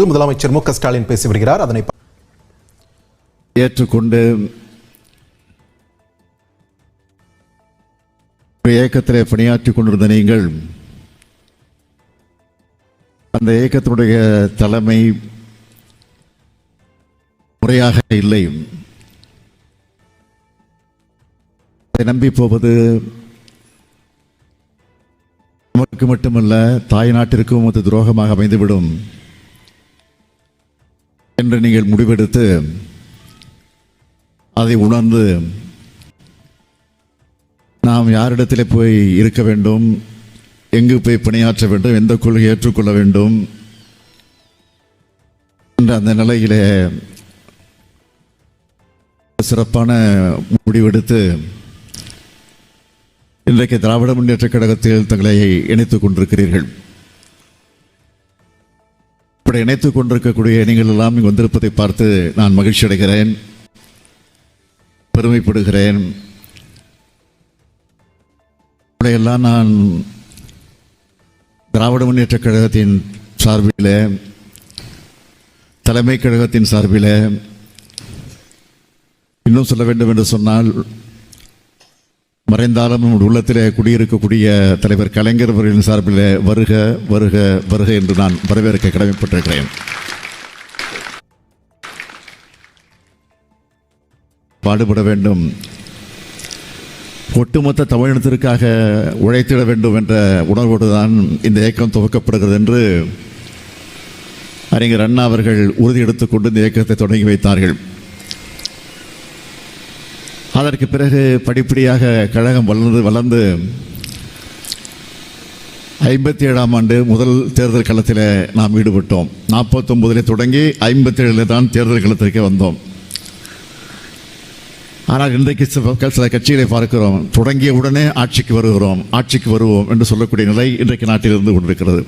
முதலமைச்சர் மு க ஸ்டாலின் பேசி வருகிறார். அதனை ஏற்றுக்கொண்டு இயக்கத்திலே பணியாற்றிக் கொண்டிருந்த நீங்கள் அந்த இயக்கத்தினுடைய தலைமை முறையாக இல்லை, அதை நம்பி போவது நமக்கு மட்டுமல்ல தாய் நாட்டிற்கும் அது துரோகமாக அமைந்துவிடும் என்று நீங்கள் முடிவெடுத்து அதை உணர்ந்து நாம் யாரிடத்திலே போய் இருக்க வேண்டும், எங்கு போய் பணியாற்ற வேண்டும், எந்த கொள்கையை ஏற்றுக்கொள்ள வேண்டும் என்ற அந்த நிலையிலே சிறப்பான முடிவெடுத்து இன்றைக்கு திராவிட முன்னேற்றக் கழகத்தில் தங்களை இணைத்துக் கொண்டிருக்கிறீர்கள். இப்படி இணைத்துக் கொண்டிருக்கக்கூடிய நீங்கள் எல்லாம் இங்கு வந்திருப்பதை பார்த்து நான் மகிழ்ச்சி அடைகிறேன், பெருமைப்படுகிறேன். இவையெல்லாம் நான் திராவிட முன்னேற்றக் கழகத்தின் சார்பில், தலைமை கழகத்தின் சார்பில், இன்னும் சொல்ல வேண்டும் என்று சொன்னால் மறைந்தாலும் நம்முடைய உள்ளத்திலே குடியிருக்கக்கூடிய தலைவர் கலைஞர் அவர்களின் சார்பில் வருக வருக வருக என்று நான் வரவேற்க கடமைப்பட்டிருக்கிறேன். பாடுபட வேண்டும், ஒட்டுமொத்த தமிழினத்திற்காக உழைத்திட வேண்டும் என்ற உணர்வோடு தான் இந்த இயக்கம் துவக்கப்படுகிறது என்று அறிஞர் அண்ணா அவர்கள் உறுதி எடுத்துக்கொண்டு இந்த இயக்கத்தை தொடங்கி வைத்தார்கள். அதற்கு பிறகு படிப்படியாக கழகம் வளர்ந்து 57ஆம் ஆண்டு முதல் தேர்தல் களத்தில் நாம் ஈடுபட்டோம். 49 தொடங்கி 57 தான் தேர்தல் களத்திற்கு வந்தோம். ஆனால் இன்றைக்கு சில கட்சிகளை பார்க்கிறோம், தொடங்கிய உடனே ஆட்சிக்கு வருவோம் என்று சொல்லக்கூடிய நிலை இன்றைக்கு நாட்டில் இருந்து கொண்டிருக்கிறது.